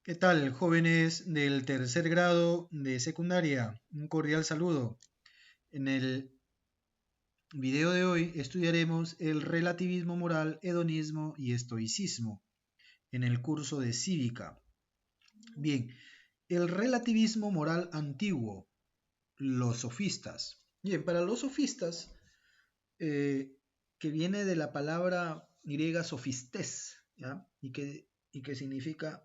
¿Qué tal, jóvenes del tercer grado de secundaria? Un cordial saludo. En el video de hoy estudiaremos el relativismo moral, hedonismo y estoicismo en el curso de cívica. Bien, el relativismo moral antiguo, los sofistas. Bien, para los sofistas, que viene de la palabra griega sofistes, ¿ya? Y que significa,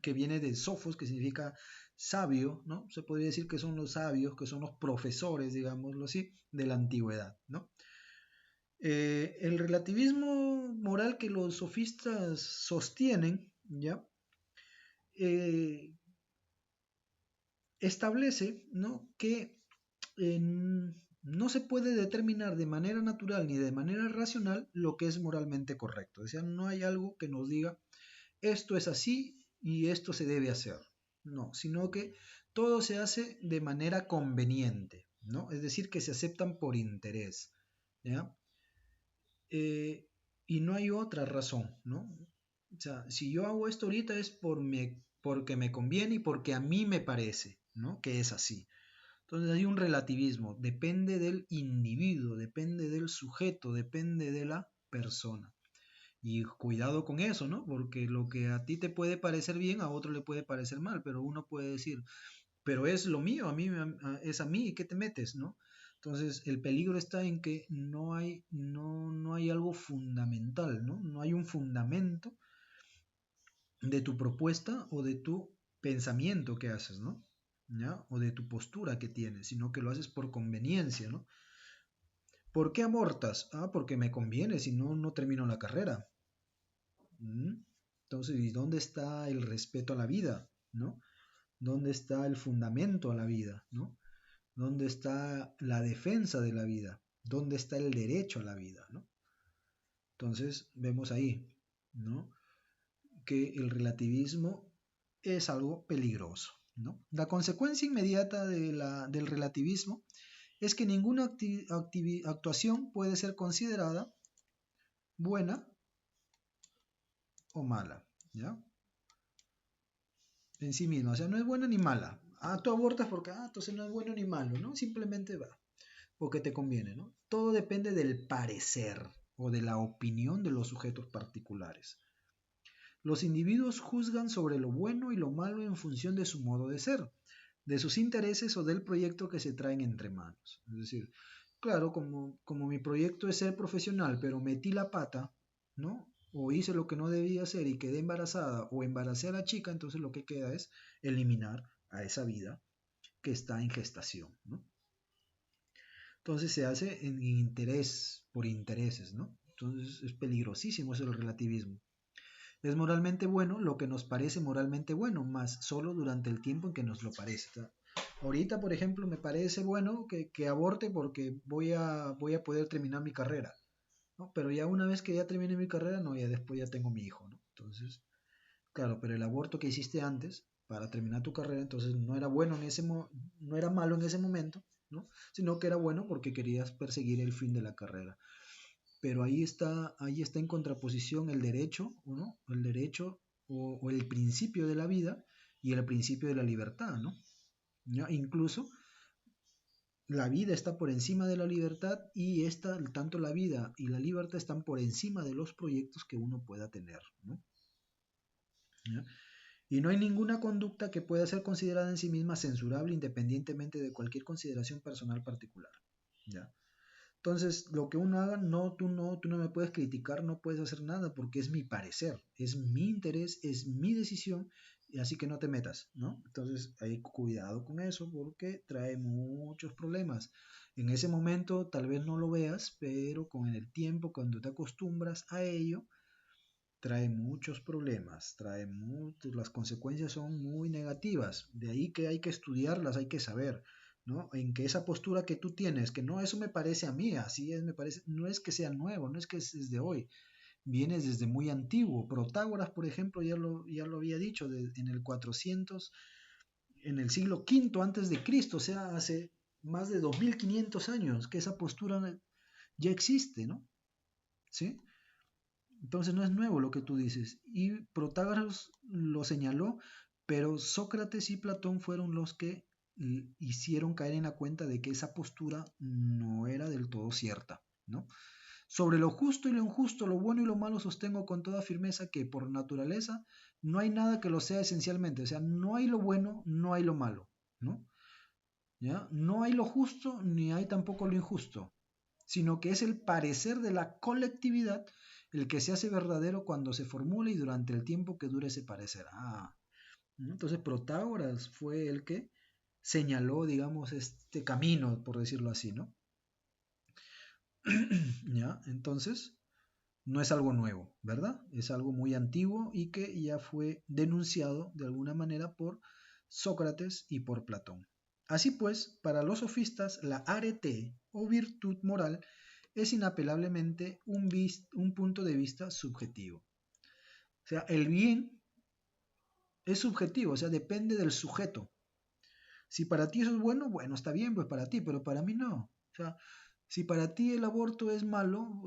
que viene de sofos, que significa sabio, ¿no? Se podría decir que son los sabios, que son los profesores, digámoslo así, de la antigüedad, ¿no? El relativismo moral que los sofistas sostienen, ¿ya? Eh, establece, ¿no? que no se puede determinar de manera natural ni de manera racional lo que es moralmente correcto. O sea, no hay algo que nos diga esto es así y esto se debe hacer. No, sino que todo se hace de manera conveniente, ¿no? Es decir, que se aceptan por interés, ¿ya? Eh, y no hay otra razón, ¿no? O sea, si yo hago esto ahorita es porque me conviene y porque a mí me parece, ¿no? Que es así. Entonces hay un relativismo, depende del individuo, depende del sujeto, depende de la persona. Y cuidado con eso, ¿no? Porque lo que a ti te puede parecer bien, a otro le puede parecer mal, pero uno puede decir, pero es lo mío, es a mí, ¿qué te metes, no? Entonces el peligro está en que no hay algo fundamental, ¿no? No hay un fundamento de tu propuesta o de tu pensamiento que haces, ¿no? ¿Ya? O de tu postura que tienes, sino que lo haces por conveniencia, ¿no? ¿Por qué abortas? Ah, porque me conviene, si no, no termino la carrera. ¿Mm? Entonces, ¿y dónde está el respeto a la vida? ¿No? ¿Dónde está el fundamento a la vida? ¿No? ¿Dónde está la defensa de la vida? ¿Dónde está el derecho a la vida? ¿No? Entonces, vemos ahí, ¿no? Que el relativismo es algo peligroso, ¿no? La consecuencia inmediata del relativismo es que ninguna actuación puede ser considerada buena o mala, ¿ya? En sí misma, o sea, no es buena ni mala. Ah, tú abortas porque, entonces no es bueno ni malo, ¿no? Simplemente va, porque te conviene, ¿no? Todo depende del parecer o de la opinión de los sujetos particulares. Los individuos juzgan sobre lo bueno y lo malo en función de su modo de ser, de sus intereses o del proyecto que se traen entre manos. Es decir, claro, como mi proyecto es ser profesional, pero metí la pata, ¿no? O hice lo que no debía hacer y quedé embarazada o embaracé a la chica, entonces lo que queda es eliminar a esa vida que está en gestación, ¿no? Entonces se hace en interés, por intereses, ¿no? Entonces es peligrosísimo eso del relativismo. Es moralmente bueno lo que nos parece moralmente bueno, más solo durante el tiempo en que nos lo parece. O sea, ahorita, por ejemplo, me parece bueno que aborte porque voy a poder terminar mi carrera, ¿no? Pero ya una vez que ya termine mi carrera, no, ya después ya tengo mi hijo, ¿no? Entonces, claro, pero el aborto que hiciste antes para terminar tu carrera, entonces no era bueno no era malo en ese momento, ¿no? Sino que era bueno porque querías perseguir el fin de la carrera. Pero ahí está en contraposición el derecho, ¿no? El derecho o el principio de la vida y el principio de la libertad, ¿no? ¿Ya? Incluso la vida está por encima de la libertad y tanto la vida y la libertad están por encima de los proyectos que uno pueda tener, ¿no? ¿Ya? Y no hay ninguna conducta que pueda ser considerada en sí misma censurable independientemente de cualquier consideración personal particular, ¿ya? Entonces, lo que uno haga, tú no me puedes criticar, no puedes hacer nada porque es mi parecer, es mi interés, es mi decisión, y así que no te metas, ¿no? Entonces, hay cuidado con eso porque trae muchos problemas. En ese momento tal vez no lo veas, pero con el tiempo, cuando te acostumbras a ello, trae muchos problemas, las consecuencias son muy negativas, de ahí que hay que estudiarlas, hay que saber, ¿no? En que esa postura que tú tienes, que no, eso me parece a mí, así es, me parece, no es que sea nuevo, no es que es desde hoy, viene desde muy antiguo. Protágoras, por ejemplo, ya lo había dicho, en el 400, en el siglo V antes de Cristo, o sea, hace más de 2500 años que esa postura ya existe, ¿no? ¿Sí? Entonces no es nuevo lo que tú dices. Y Protágoras lo señaló, pero Sócrates y Platón fueron los que hicieron caer en la cuenta de que esa postura no era del todo cierta, ¿no? Sobre lo justo y lo injusto, lo bueno y lo malo, sostengo con toda firmeza que por naturaleza no hay nada que lo sea esencialmente. O sea, no hay lo bueno, no hay lo malo, ¿no? ¿Ya? No hay lo justo ni hay tampoco lo injusto, sino que es el parecer de la colectividad el que se hace verdadero cuando se formula y durante el tiempo que dure ese parecer. Entonces Protágoras fue el que señaló, digamos, este camino, por decirlo así, ¿no? ¿Ya? Entonces, no es algo nuevo, ¿verdad? Es algo muy antiguo y que ya fue denunciado de alguna manera por Sócrates y por Platón. Así pues, para los sofistas, la arete o virtud moral es inapelablemente un punto de vista subjetivo. O sea, el bien es subjetivo, o sea, depende del sujeto. Si para ti eso es bueno, bueno, está bien, pues para ti, pero para mí no. O sea, si para ti el aborto es malo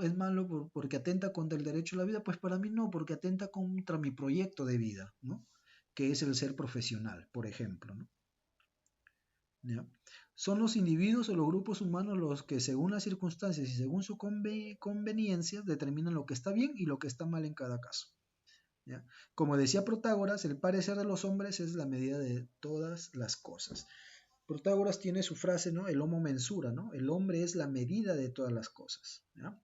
porque atenta contra el derecho a la vida, pues para mí no, porque atenta contra mi proyecto de vida, ¿no? Que es el ser profesional, por ejemplo, ¿no? ¿Ya? Son los individuos o los grupos humanos los que, según las circunstancias y según su conveniencia, determinan lo que está bien y lo que está mal en cada caso. ¿Ya? Como decía Protágoras, el parecer de los hombres es la medida de todas las cosas. Protágoras tiene su frase, ¿no? El homo mensura, ¿no? El hombre es la medida de todas las cosas. ¿Ya?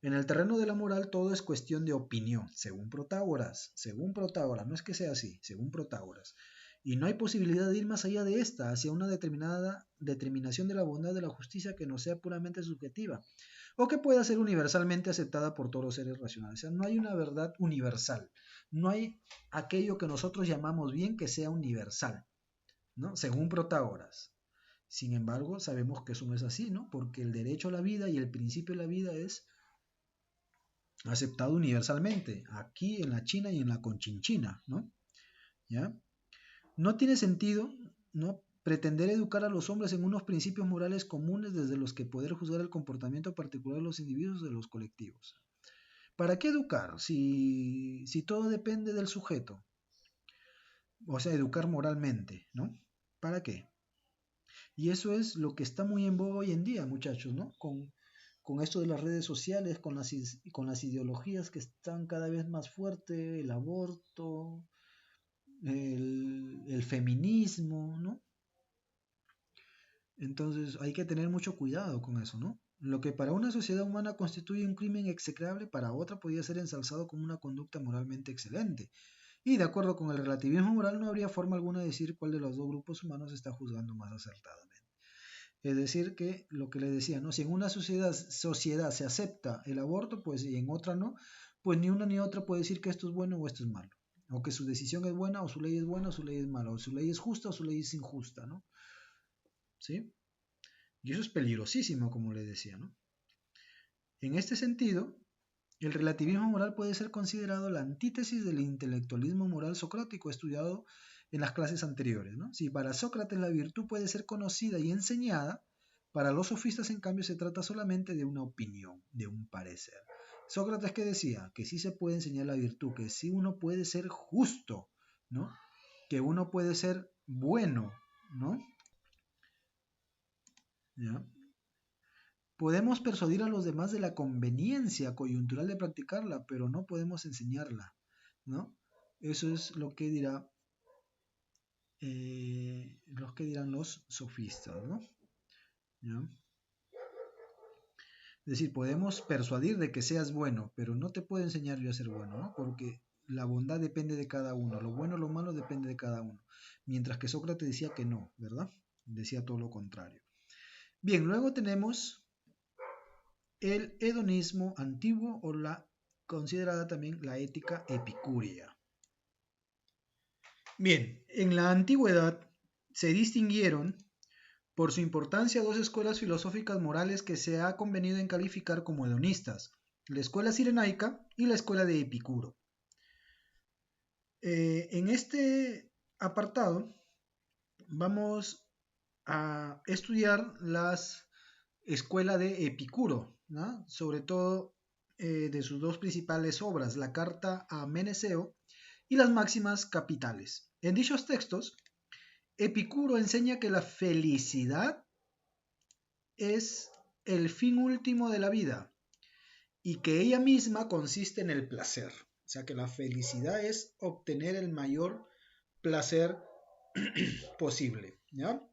En el terreno de la moral todo es cuestión de opinión, según Protágoras, no es que sea así, según Protágoras. Y no hay posibilidad de ir más allá de esta, hacia una determinada determinación de la bondad de la justicia que no sea puramente subjetiva, o que pueda ser universalmente aceptada por todos los seres racionales. O sea, no hay una verdad universal, no hay aquello que nosotros llamamos bien que sea universal, ¿no? Según Protágoras. Sin embargo, sabemos que eso no es así, ¿no? Porque el derecho a la vida y el principio de la vida es aceptado universalmente, aquí en la China y en la Conchinchina, ¿no? ¿Ya? No tiene sentido, ¿no? Pretender educar a los hombres en unos principios morales comunes desde los que poder juzgar el comportamiento particular de los individuos de los colectivos. ¿Para qué educar si todo depende del sujeto? O sea, educar moralmente, ¿no? ¿Para qué? Y eso es lo que está muy en boga hoy en día, muchachos, ¿no? Con esto de las redes sociales, con las ideologías que están cada vez más fuertes, el aborto, el feminismo, ¿no? Entonces hay que tener mucho cuidado con eso, ¿no? Lo que para una sociedad humana constituye un crimen execrable, para otra podría ser ensalzado como una conducta moralmente excelente. Y de acuerdo con el relativismo moral no habría forma alguna de decir cuál de los dos grupos humanos está juzgando más acertadamente. Es decir, que lo que le decía, ¿no? Si en una sociedad se acepta el aborto, pues y en otra no, pues ni una ni otra puede decir que esto es bueno o esto es malo. O que su decisión es buena o su ley es buena o su ley es mala. O su ley es justa o su ley es injusta, ¿no? ¿Sí? Y eso es peligrosísimo, como le decía, ¿no? En este sentido, el relativismo moral puede ser considerado la antítesis del intelectualismo moral socrático estudiado en las clases anteriores, ¿no? Si para Sócrates la virtud puede ser conocida y enseñada, para los sofistas en cambio se trata solamente de una opinión, de un parecer. Sócrates que decía que sí se puede enseñar la virtud, que sí uno puede ser justo, ¿no? Que uno puede ser bueno, ¿no? ¿Ya? Podemos persuadir a los demás de la conveniencia coyuntural de practicarla, pero no podemos enseñarla, ¿no? Eso es lo que dirán los sofistas, ¿no? ¿Ya? Es decir, podemos persuadir de que seas bueno, pero no te puedo enseñar yo a ser bueno, ¿no? Porque la bondad depende de cada uno, lo bueno o lo malo depende de cada uno. Mientras que Sócrates decía que no, ¿verdad? Decía todo lo contrario. Bien, luego tenemos el hedonismo antiguo o la considerada también la ética epicúrea. Bien, en la antigüedad se distinguieron por su importancia dos escuelas filosóficas morales que se ha convenido en calificar como hedonistas, la escuela cirenaica y la escuela de Epicuro. En este apartado vamos a estudiar las escuela de Epicuro, ¿no? Sobre todo de sus dos principales obras, la Carta a Meneceo y las Máximas Capitales. En dichos textos, Epicuro enseña que la felicidad es el fin último de la vida y que ella misma consiste en el placer. O sea que la felicidad es obtener el mayor placer posible. ¿Ya?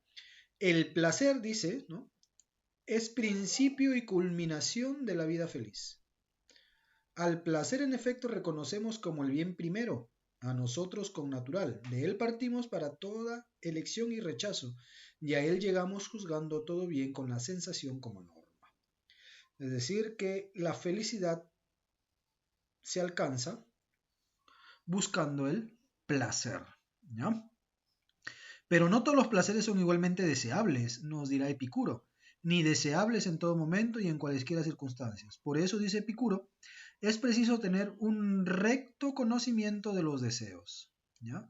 El placer, dice, ¿no? Es principio y culminación de la vida feliz. Al placer en efecto reconocemos como el bien primero, a nosotros con natural. De él partimos para toda elección y rechazo, y a él llegamos juzgando todo bien con la sensación como norma. Es decir, que la felicidad se alcanza buscando el placer. ¿Ya? Pero no todos los placeres son igualmente deseables, nos dirá Epicuro, ni deseables en todo momento y en cualesquiera circunstancias. Por eso, dice Epicuro, es preciso tener un recto conocimiento de los deseos, ¿ya?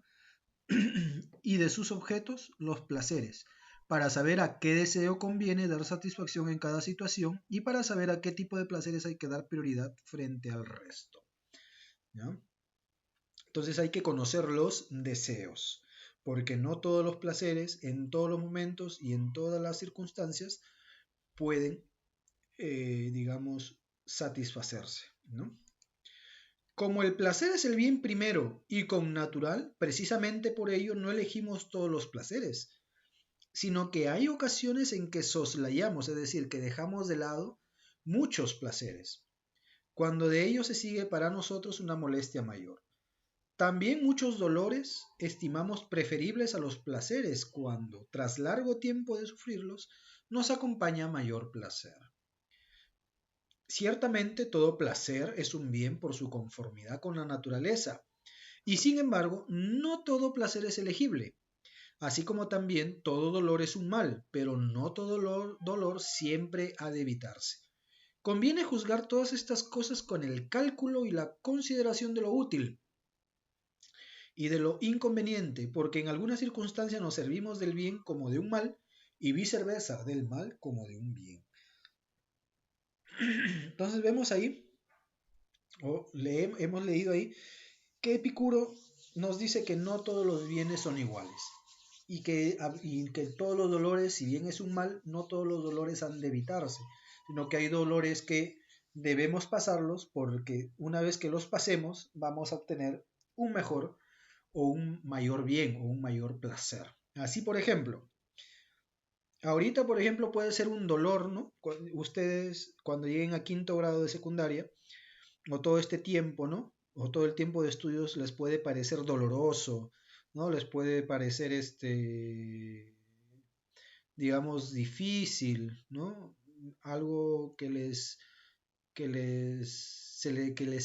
Y de sus objetos, los placeres, para saber a qué deseo conviene dar satisfacción en cada situación y para saber a qué tipo de placeres hay que dar prioridad frente al resto, ¿ya? Entonces hay que conocer los deseos, porque no todos los placeres en todos los momentos y en todas las circunstancias pueden, digamos, satisfacerse, ¿no? Como el placer es el bien primero y con natural, precisamente por ello no elegimos todos los placeres, sino que hay ocasiones en que soslayamos, es decir, que dejamos de lado muchos placeres, cuando de ello se sigue para nosotros una molestia mayor. También muchos dolores estimamos preferibles a los placeres cuando, tras largo tiempo de sufrirlos, nos acompaña mayor placer. Ciertamente todo placer es un bien por su conformidad con la naturaleza, y sin embargo, no todo placer es elegible, así como también todo dolor es un mal, pero no todo dolor siempre ha de evitarse. Conviene juzgar todas estas cosas con el cálculo y la consideración de lo útil y de lo inconveniente, porque en algunas circunstancias nos servimos del bien como de un mal y viceversa, del mal como de un bien. Entonces vemos ahí, hemos leído ahí, que Epicuro nos dice que no todos los bienes son iguales y que todos los dolores, si bien es un mal, no todos los dolores han de evitarse, sino que hay dolores que debemos pasarlos porque una vez que los pasemos vamos a obtener un mejor o un mayor bien o un mayor placer. Así, por ejemplo, ahorita, por ejemplo, puede ser un dolor, ¿no? Ustedes cuando lleguen a quinto grado de secundaria, o todo este tiempo, ¿no? O todo el tiempo de estudios les puede parecer doloroso, ¿no? Les puede parecer, digamos, difícil, ¿no? Algo que les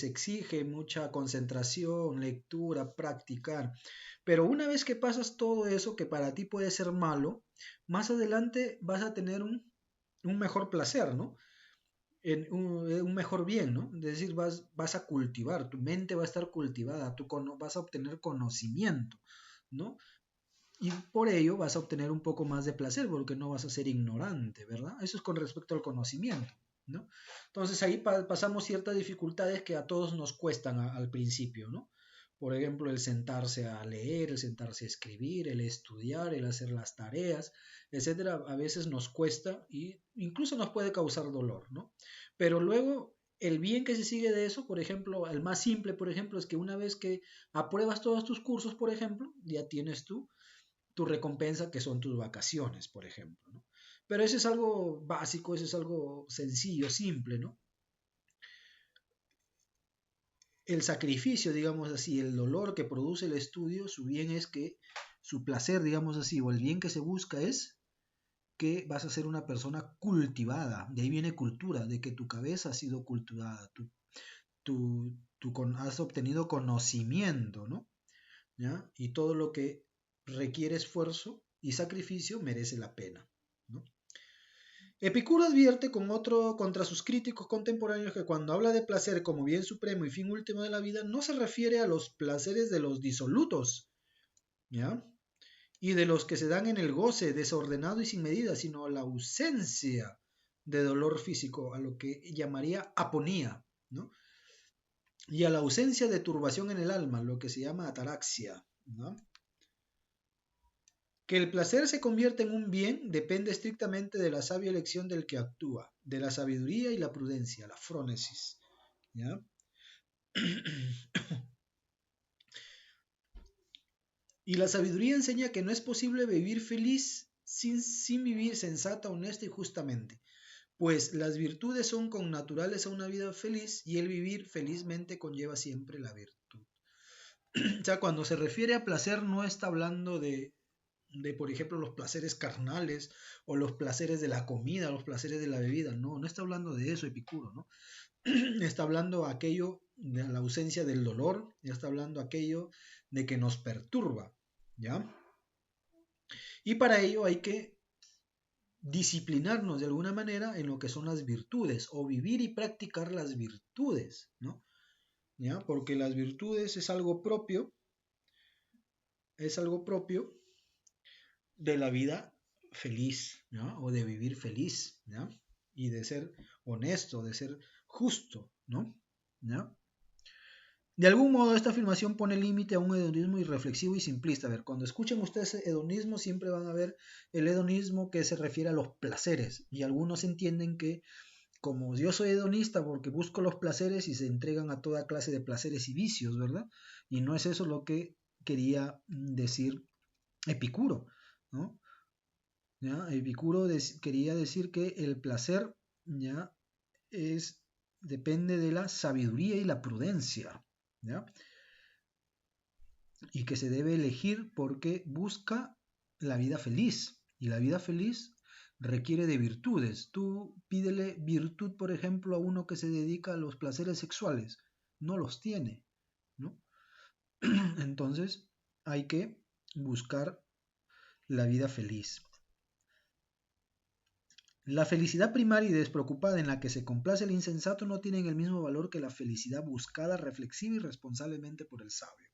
exige mucha concentración, lectura, practicar. Pero una vez que pasas todo eso que para ti puede ser malo, más adelante vas a tener un mejor placer, ¿no? Un mejor bien, ¿no? Es decir, vas a cultivar, tu mente va a estar cultivada, vas a obtener conocimiento, ¿no? Y por ello vas a obtener un poco más de placer porque no vas a ser ignorante, ¿verdad? Eso es con respecto al conocimiento, ¿no? Entonces ahí pasamos ciertas dificultades que a todos nos cuestan al principio, ¿no? Por ejemplo, el sentarse a leer, el sentarse a escribir, el estudiar, el hacer las tareas, etcétera, a veces nos cuesta y incluso nos puede causar dolor, ¿no? Pero luego el bien que se sigue de eso, por ejemplo, el más simple, por ejemplo, es que una vez que apruebas todos tus cursos, por ejemplo, ya tienes tú tu recompensa, que son tus vacaciones, por ejemplo, ¿no? Pero eso es algo básico, eso es algo sencillo, simple, ¿no? El sacrificio, digamos así, el dolor que produce el estudio, su bien es que, su placer, digamos así, o el bien que se busca es que vas a ser una persona cultivada, de ahí viene cultura, de que tu cabeza ha sido cultivada, has obtenido conocimiento, ¿no? ¿Ya? Y todo lo que requiere esfuerzo y sacrificio merece la pena, ¿no? Epicuro advierte contra sus críticos contemporáneos que cuando habla de placer como bien supremo y fin último de la vida, no se refiere a los placeres de los disolutos, ¿ya? Y de los que se dan en el goce desordenado y sin medida, sino a la ausencia de dolor físico, a lo que llamaría aponía, ¿no? Y a la ausencia de turbación en el alma, lo que se llama ataraxia, ¿no? Que el placer se convierta en un bien depende estrictamente de la sabia elección del que actúa, de la sabiduría y la prudencia, la frónesis, ¿ya? Y la sabiduría enseña que no es posible vivir feliz sin vivir sensata, honesta y justamente, pues las virtudes son connaturales a una vida feliz y el vivir felizmente conlleva siempre la virtud. O sea, cuando se refiere a placer no está hablando por ejemplo, los placeres carnales o los placeres de la comida, los placeres de la bebida. No, no está hablando de eso, Epicuro, ¿no? Está hablando aquello de la ausencia del dolor, ya está hablando aquello de que nos perturba, ¿ya? Y para ello hay que disciplinarnos de alguna manera en lo que son las virtudes o vivir y practicar las virtudes, ¿no? ¿Ya? Porque las virtudes es algo propio de la vida feliz, ¿no? O de vivir feliz, ¿no? Y de ser honesto, de ser justo, ¿no? ¿No? De algún modo esta afirmación pone límite a un hedonismo irreflexivo y simplista. A ver, cuando escuchen ustedes hedonismo siempre van a ver el hedonismo que se refiere a los placeres y algunos entienden que como yo soy hedonista porque busco los placeres y se entregan a toda clase de placeres y vicios, ¿verdad? Y no es eso lo que quería decir Epicuro, ¿no? ¿Ya? Epicuro quería decir que el placer, ¿ya? Depende de la sabiduría y la prudencia, ¿ya? Y que se debe elegir porque busca la vida feliz. Y la vida feliz requiere de virtudes. Tú pídele virtud, por ejemplo, a uno que se dedica a los placeres sexuales. No los tiene, ¿no? Entonces hay que buscar la vida feliz. La felicidad primaria y despreocupada en la que se complace el insensato no tienen el mismo valor que la felicidad buscada, reflexiva y responsablemente por el sabio.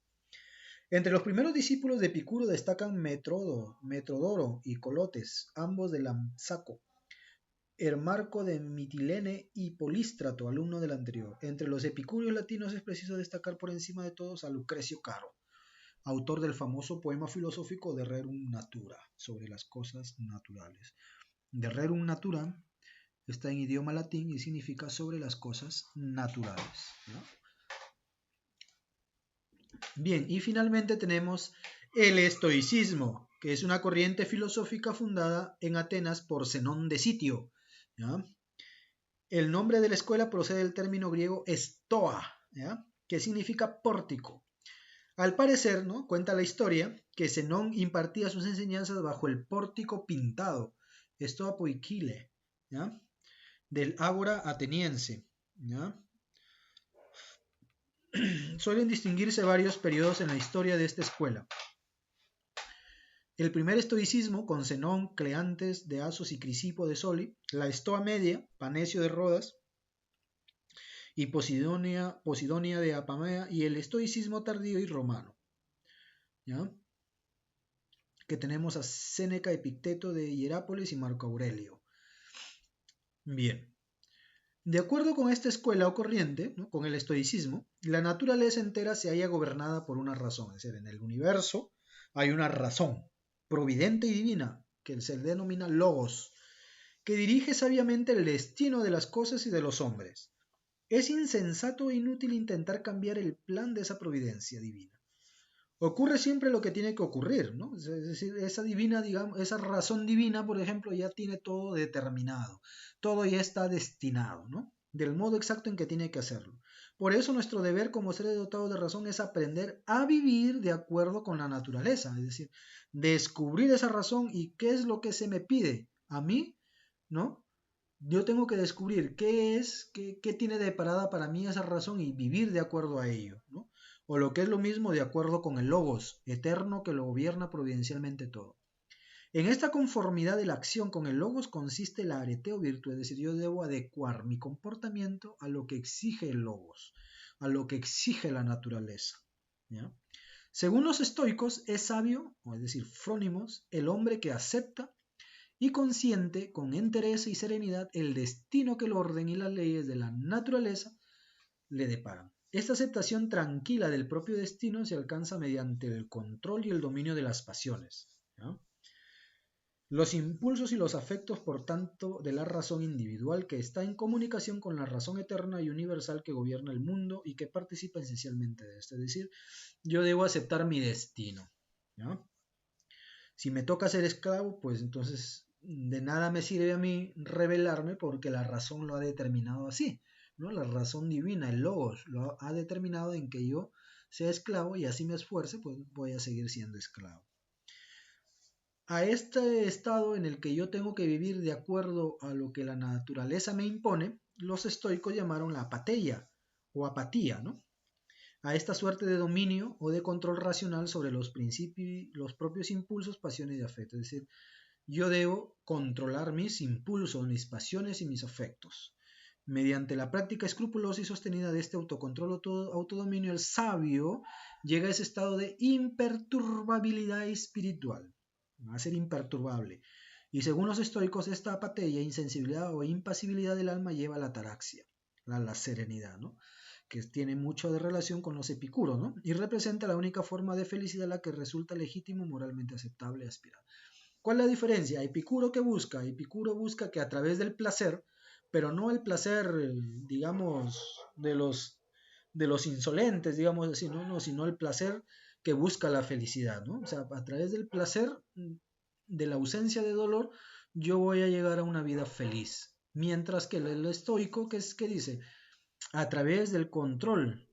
Entre los primeros discípulos de Epicuro destacan Metrodoro y Colotes, ambos de Lampsaco, Hermarco de Mitilene y Polístrato, alumno del anterior. Entre los epicúreos latinos es preciso destacar por encima de todos a Lucrecio Caro, autor del famoso poema filosófico De Rerum Natura, sobre las cosas naturales. De Rerum Natura está en idioma latín y significa sobre las cosas naturales, ¿no? Bien, y finalmente tenemos el estoicismo, que es una corriente filosófica fundada en Atenas por Zenón de Sitio, ¿ya? El nombre de la escuela procede del término griego estoa, ¿ya? Que significa pórtico. Al parecer, ¿no? Cuenta la historia que Zenón impartía sus enseñanzas bajo el pórtico pintado, estoa poikile, ¿ya? Del ágora ateniense, ¿ya? Suelen distinguirse varios periodos en la historia de esta escuela. El primer estoicismo, con Zenón, Cleantes de Asos y Crisipo de Soli, la Estoa Media, Panecio de Rodas y Posidonia de Apamea, y el estoicismo tardío y romano, ¿ya? Que tenemos a Séneca, Epicteto de Hierápolis y Marco Aurelio. Bien. De acuerdo con esta escuela o corriente, ¿no? Con el estoicismo, la naturaleza entera se halla gobernada por una razón, es decir, en el universo hay una razón providente y divina que se denomina logos, que dirige sabiamente el destino de las cosas y de los hombres. Es insensato e inútil intentar cambiar el plan de esa providencia divina. Ocurre siempre lo que tiene que ocurrir, ¿no? Es decir, esa divina, digamos, esa razón divina, por ejemplo, ya tiene todo determinado, todo ya está destinado, ¿no? Del modo exacto en que tiene que hacerlo. Por eso nuestro deber como seres dotados de razón es aprender a vivir de acuerdo con la naturaleza, es decir, descubrir esa razón y qué es lo que se me pide a mí, ¿no? Yo tengo que descubrir qué tiene de parada para mí esa razón y vivir de acuerdo a ello, ¿no? O lo que es lo mismo, de acuerdo con el logos eterno que lo gobierna providencialmente todo. En esta conformidad de la acción con el logos consiste la areteo virtud, es decir, yo debo adecuar mi comportamiento a lo que exige el logos, a lo que exige la naturaleza, ¿ya? Según los estoicos, es sabio, o es decir, frónimos, el hombre que acepta y consiente con entereza y serenidad el destino que el orden y las leyes de la naturaleza le deparan. Esta aceptación tranquila del propio destino se alcanza mediante el control y el dominio de las pasiones, ¿no? Los impulsos y los afectos, por tanto, de la razón individual que está en comunicación con la razón eterna y universal que gobierna el mundo y que participa esencialmente de esto. Es decir, yo debo aceptar mi destino, ¿no? Si me toca ser esclavo, pues entonces de nada me sirve a mí rebelarme porque la razón lo ha determinado así, ¿no? La razón divina, el logos, lo ha determinado en que yo sea esclavo y así me esfuerce, pues voy a seguir siendo esclavo. A este estado en el que yo tengo que vivir de acuerdo a lo que la naturaleza me impone, los estoicos llamaron la apatheia o apatía, ¿no? A esta suerte de dominio o de control racional sobre los principios, los propios impulsos, pasiones y afectos. Es decir, yo debo controlar mis impulsos, mis pasiones y mis afectos. Mediante la práctica escrupulosa y sostenida de este autocontrol o autodominio, el sabio llega a ese estado de imperturbabilidad espiritual. Va a ser imperturbable. Y según los estoicos, esta apatía, insensibilidad o impasibilidad del alma lleva a la ataraxia, la serenidad, ¿no? Que tiene mucho de relación con los epicuros, ¿no? Y representa la única forma de felicidad a la que resulta legítimo, moralmente aceptable aspirar. ¿Cuál es la diferencia? Epicuro, ¿qué busca? Epicuro busca que a través del placer, pero no el placer, digamos, de los insolentes, digamos así, ¿no? Sino el placer que busca la felicidad, ¿no? O sea, a través del placer, de la ausencia de dolor, yo voy a llegar a una vida feliz. Mientras que el estoico, que dice, a través del control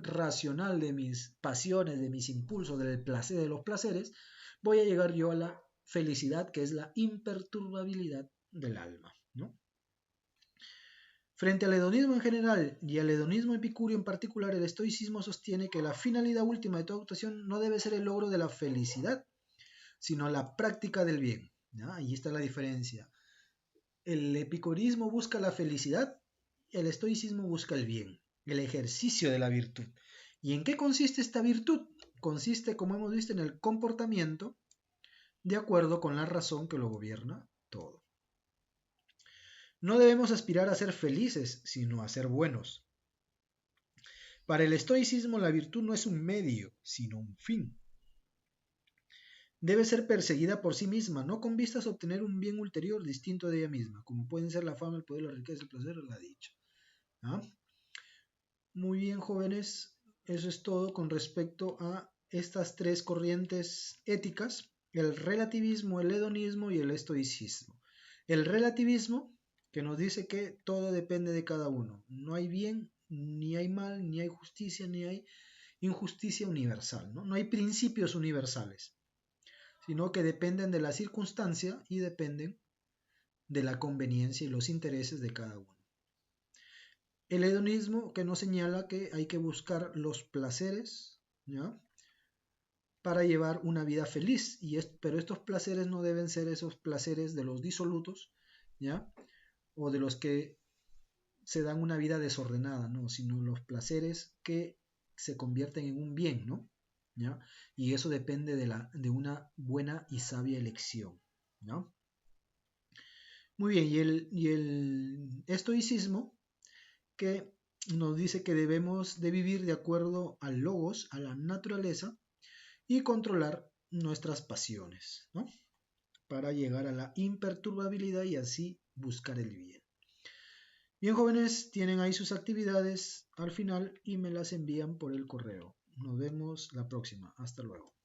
racional de mis pasiones, de mis impulsos, del placer, de los placeres, voy a llegar yo a la felicidad, que es la imperturbabilidad del alma, ¿no? Frente al hedonismo en general y al hedonismo epicúreo en particular, el estoicismo sostiene que la finalidad última de toda actuación no debe ser el logro de la felicidad, sino la práctica del bien, ¿no? Ahí está la diferencia. El epicurismo busca la felicidad, el estoicismo busca el bien, el ejercicio de la virtud. ¿Y en qué consiste esta virtud? Consiste, como hemos visto, en el comportamiento de acuerdo con la razón que lo gobierna todo. No debemos aspirar a ser felices, sino a ser buenos. Para el estoicismo, la virtud no es un medio, sino un fin. Debe ser perseguida por sí misma, no con vistas a obtener un bien ulterior distinto de ella misma, como pueden ser la fama, el poder, la riqueza, el placer, la dicha. ¿Ah? Muy bien, jóvenes, eso es todo con respecto a estas tres corrientes éticas, el relativismo, el hedonismo y el estoicismo. El relativismo, que nos dice que todo depende de cada uno, no hay bien, ni hay mal, ni hay justicia, ni hay injusticia universal, ¿no? No hay principios universales, sino que dependen de la circunstancia y dependen de la conveniencia y los intereses de cada uno. El hedonismo, que nos señala que hay que buscar los placeres, ¿ya? Para llevar una vida feliz, pero estos placeres no deben ser esos placeres de los disolutos, ¿ya? O de los que se dan una vida desordenada, ¿no? Sino los placeres que se convierten en un bien, ¿no? ¿Ya? Y eso depende de una buena y sabia elección, ¿no? Muy bien, y el estoicismo, que nos dice que debemos de vivir de acuerdo al logos, a la naturaleza, y controlar nuestras pasiones, ¿no? Para llegar a la imperturbabilidad y así buscar el bien. Bien, jóvenes, tienen ahí sus actividades al final y me las envían por el correo. Nos vemos la próxima. Hasta luego.